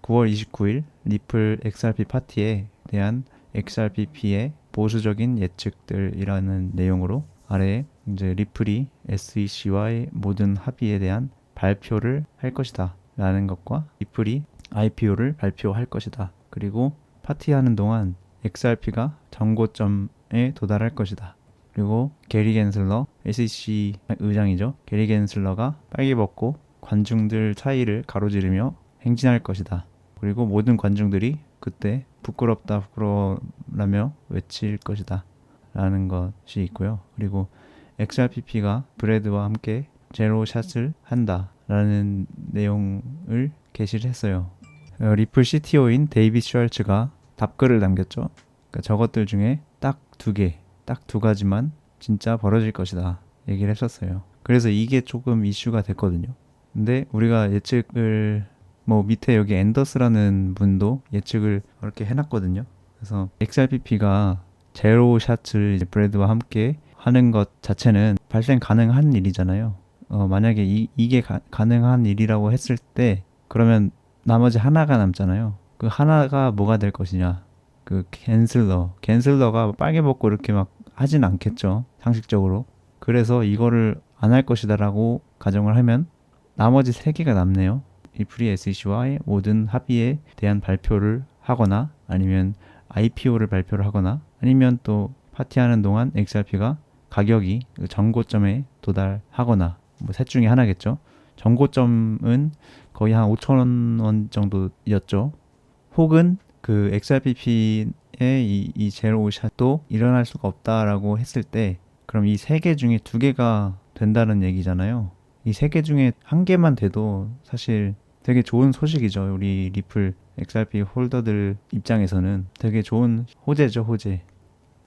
9월 29일 리플 XRP 파티에 대한 XRPP의 보수적인 예측들이라는 내용으로 아래에 이제 리플이 SEC와의 모든 합의에 대한 발표를 할 것이다 라는 것과 리플이 IPO를 발표할 것이다. 그리고 파티하는 동안 XRP가 정고점에 도달할 것이다. 그리고 게리 겐슬러, SEC 의장이죠. 게리 겐슬러가 빨개 벗고 관중들 사이를 가로지르며 행진할 것이다. 그리고 모든 관중들이 그때 부끄럽다 부끄러워라며 외칠 것이다 라는 것이 있고요. 그리고 XRPP가 브래드와 함께 제로샷을 한다 라는 내용을 게시를 했어요. 리플 CTO인 데이빗 슈왈츠가 답글을 남겼죠. 그러니까 저것들 중에 딱 두 가지만 진짜 벌어질 것이다 얘기를 했었어요. 그래서 이게 조금 이슈가 됐거든요. 근데 우리가 예측을 밑에 여기 앤더스라는 분도 예측을 그렇게 해놨거든요. 그래서 XRPP가 제로샷을 이제 브래드와 함께 하는 것 자체는 발생 가능한 일이잖아요. 만약에 이게 가능한 일이라고 했을 때 그러면 나머지 하나가 남잖아요. 그 하나가 뭐가 될 것이냐. 그 겐슬러가 빨개 벗고 이렇게 막 하진 않겠죠. 상식적으로. 그래서 이거를 안 할 것이다라고 가정을 하면 나머지 세 개가 남네요. 리플이 SEC와의 모든 합의에 대한 발표를 하거나 아니면 IPO를 발표를 하거나 아니면 또 파티하는 동안 XRP가 가격이 정고점에 도달하거나 셋 중에 하나겠죠. 정고점은 거의 한 5,000원 정도였죠. 혹은 그 XRPP의 이 제로샷도 일어날 수가 없다라고 했을 때 그럼 이 세 개 중에 두 개가 된다는 얘기잖아요. 이 세 개 중에 한 개만 돼도 사실 되게 좋은 소식이죠. 우리 리플 XRP 홀더들 입장에서는 되게 좋은 호재죠, 호재.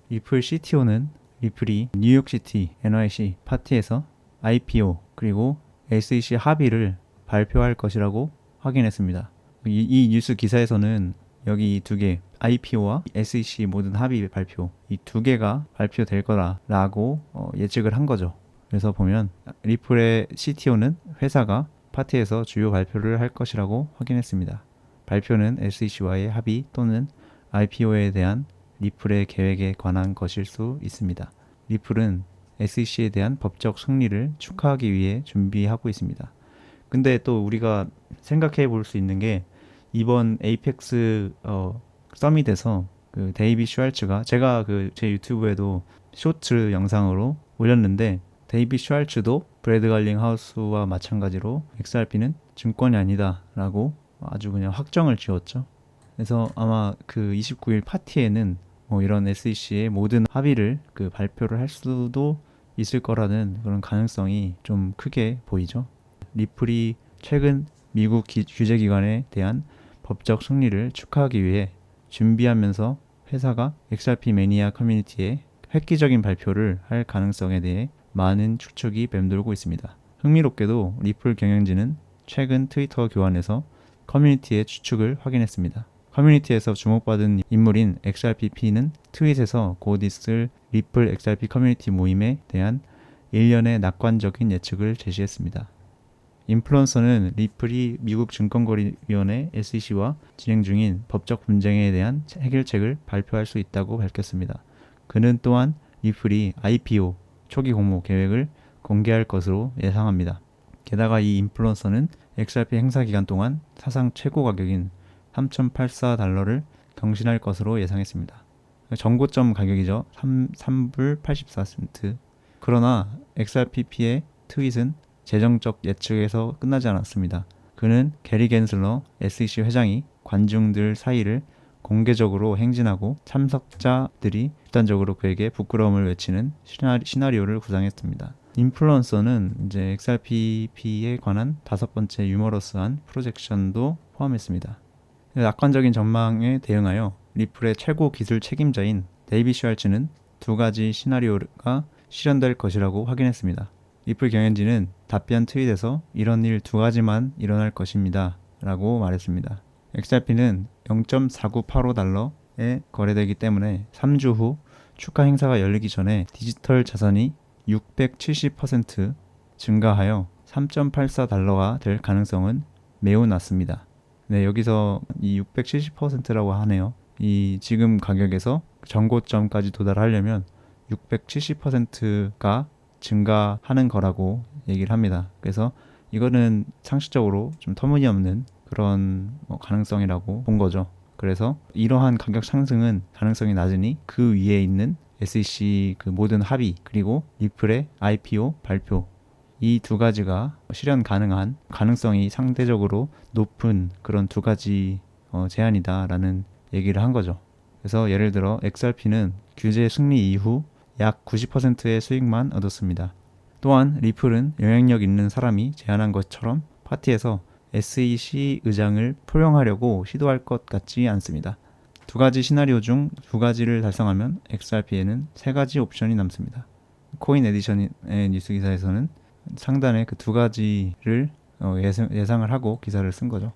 리플 CTO는 리플이 뉴욕시티 NYC 파티에서 IPO 그리고 SEC 합의를 발표할 것이라고 확인했습니다. 이 뉴스 기사에서는 여기 두 개 IPO와 SEC 모든 합의 발표 이 두 개가 발표될 거라고 예측을 한 거죠. 그래서 보면 리플의 CTO는 회사가 파티에서 주요 발표를 할 것이라고 확인했습니다. 발표는 SEC와의 합의 또는 IPO에 대한 리플의 계획에 관한 것일 수 있습니다. 리플은 SEC에 대한 법적 승리를 축하하기 위해 준비하고 있습니다. 근데 또 우리가 생각해 볼 수 있는 게 이번 에이펙스 서밋에서 그 데이빗 슈왈츠가 제가 제 유튜브에도 쇼츠 영상으로 올렸는데 데이빗 슈왈츠도 브래드 갈링 하우스와 마찬가지로 XRP는 증권이 아니다 라고 아주 그냥 확정을 지었죠. 그래서 아마 그 29일 파티에는 이런 SEC의 모든 합의를 발표를 할 수도 있을 거라는 그런 가능성이 좀 크게 보이죠. 리플이 최근 미국 규제기관에 대한 법적 승리를 축하하기 위해 준비하면서 회사가 XRP 매니아 커뮤니티에 획기적인 발표를 할 가능성에 대해 많은 추측이 맴돌고 있습니다. 흥미롭게도 리플 경영진은 최근 트위터 교환에서 커뮤니티의 추측을 확인했습니다. 커뮤니티에서 주목받은 인물인 XRPP는 트윗에서 곧 있을 리플 XRP 커뮤니티 모임에 대한 일련의 낙관적인 예측을 제시했습니다. 인플루언서는 리플이 미국 증권거래위원회 SEC와 진행 중인 법적 분쟁에 대한 해결책을 발표할 수 있다고 밝혔습니다. 그는 또한 리플이 IPO 초기 공모 계획을 공개할 것으로 예상합니다. 게다가 이 인플루언서는 XRP 행사 기간 동안 사상 최고 가격인 3,084달러를 경신할 것으로 예상했습니다. 정고점 가격이죠. 3불 84센트. 그러나 XRPP의 트윗은 재정적 예측에서 끝나지 않았습니다. 그는 게리 겐슬러 SEC 회장이 관중들 사이를 공개적으로 행진하고 참석자들이 집단적으로 그에게 부끄러움을 외치는 시나리오를 구상했습니다. 인플루언서는 이제 XRPP에 관한 5번째 유머러스한 프로젝션도 포함했습니다. 낙관적인 전망에 대응하여 리플의 최고 기술 책임자인 데이빗 슈왈츠는 두 가지 시나리오가 실현될 것이라고 확인했습니다. 리플 경영진은 답변 트윗에서 이런 일 두 가지만 일어날 것입니다 라고 말했습니다. XRP는 0.4985달러에 거래되기 때문에 3주 후 축하 행사가 열리기 전에 디지털 자산이 670% 증가하여 3.84달러가 될 가능성은 매우 낮습니다. 네, 여기서 이 670%라고 하네요. 이 지금 가격에서 전고점까지 도달하려면 670%가 증가하는 거라고 얘기를 합니다. 그래서 이거는 상식적으로 좀 터무니없는 그런 가능성이라고 본 거죠. 그래서 이러한 가격 상승은 가능성이 낮으니 그 위에 있는 SEC 그 모든 합의 그리고 리플의 IPO 발표 이 두 가지가 실현 가능한 가능성이 상대적으로 높은 그런 두 가지 제안이다라는 얘기를 한 거죠. 그래서 예를 들어 XRP는 규제 승리 이후 약 90%의 수익만 얻었습니다. 또한 리플은 영향력 있는 사람이 제안한 것처럼 파티에서 SEC 의장을 포용하려고 시도할 것 같지 않습니다. 두 가지 시나리오 중 두 가지를 달성하면 XRP에는 세 가지 옵션이 남습니다. 코인 에디션의 뉴스 기사에서는 상단에 그 두 가지를 예상을 하고 기사를 쓴 거죠.